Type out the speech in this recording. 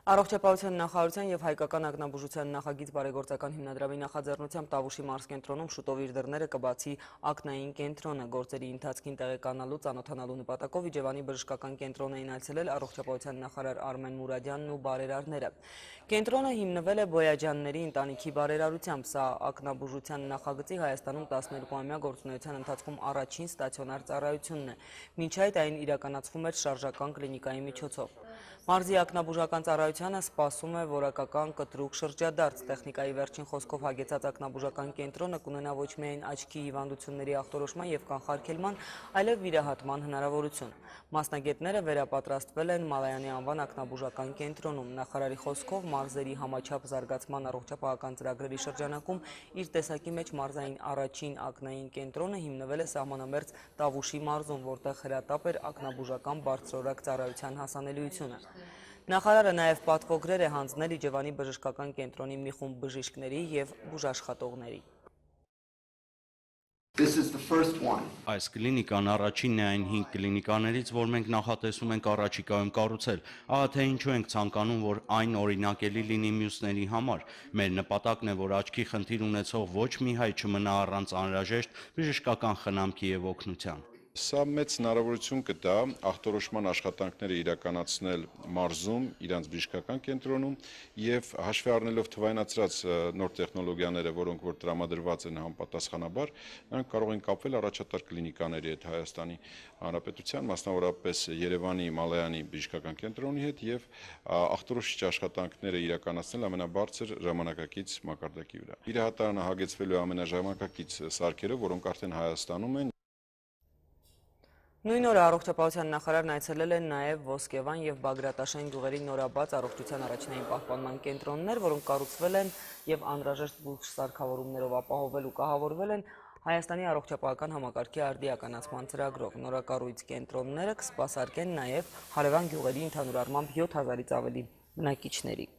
Առողջապահության նախարարության եւ հայկական ակնաբուժության նախագիծ բարեգործական հիմնադրամի նախաձեռնությամբ Տավուշի մարզկենտրոնում շուտով իր դռները կբացի ակնային կենտրոնը գործերի ընթացքին տեղեկանալու ծանոթանալու նպատակով Իջևանի բժշկական կենտրոն էին այցելել առողջապահության նախարար Արմեն Մուրադյանն ու բարերարները։ Կենտրոնը հիմնվել է Բոյաջյանների ընտանիքի բարերարությամբ, սա ակնաբուժության նախագծի Հայաստանում 12-ամյա գործունեության ընթացքում առաջին ստացիոնար ծառայությունն է։ Մինչ այդ այն իրականացվում էր շարժական կլինիկայի միջոցով։ Մարզի ակնաբուժական ծառայությանը սպասում է որակական կտրուկ շրջադարձ։ Տեխնիկայի վերջին խոսքով հագեցած ակնաբուժական կենտրոնը կունենա ոչ միայն աչքի հիվանդությունների ախտորոշման եւ կանխարգելման, այլև վիրահատման հնարավորություն։ Մասնագետները վերապատրաստվել են Մալայանի անվան ակնաբուժական կենտրոնում։ Նախարարի խոսքով մարզերի համաչափ զարգացման առողջապահական ծրագրերի շրջանակում իր տեսակի մեջ մարզային առաջին ակնային կենտրոնը հիմնվել է սահմանամերձ Տավուշի մարզում, որտեղ հրատապ էր ակնաբուժական բարձրորակ ծառայության հասանելիությունը։ Նախարարը նաև պատվոգրեր է հանձնել Իջևանի բժշկական կենտրոնի մի խումբ բժիշկների և բուժաշխատողների։ Այս կլինիկան առաջինն է այն 5 կլինիկաներից, որ մենք նախատեսում ենք առաջիկայում կառուցել, ահա թե ինչու ենք ցանկանում, որ այն օրինակելի լինի մյուսների համար։ Մեր նպատակն է, որ աչքի խնդիր ունեցող ոչ մի հայ չմնա առանց անհրաժեշտ բժշկական խնամքի և օգնության։ Սա մեծ հնարավորություն կտա ախտորոշման աշխատանքները իրականացնել մարզում, իրանց բժշկական կենտրոնում եւ հաշվի առնելով թվայնացրած նոր տեխնոլոգիաները, որոնք որ տրամադրված են համապատասխանաբար, նրանք կարող են կապվել առաջատար կլինիկաների հետ Հայաստանի Հանրապետության, մասնավորապես Երևանի Մալայանի բժշկական կենտրոնի հետ եւ ախտորոշիչ աշխատանքները իրականացնել ամենաբարձր ժամանակակից մակարդակի վրա։ Վիրահատարանը հագեցվելու ամենաժամանակակից սարքերով, որոնք արդեն Հայաստանում են։ Նույն օրը առողջապահության նախարարն այցելել է նաև Ոսկեվան և Բագրատաշեն գյուղերի նորաբաց առողջության առաջնային պահպանման կենտրոններ, որոնք կառուցվել են եւ անհրաժեշտ բուժսարքավորումներով ապահովել ու կահավորվել են Հայաստանի առողջապահական համակարգի արդիականացման ծրագրով։ Նորակառույց կենտրոնները կսպասարկեն նաև հարևան գյուղերի ընդհանուր առմամբ 7000-ից ավելի բնակիչների։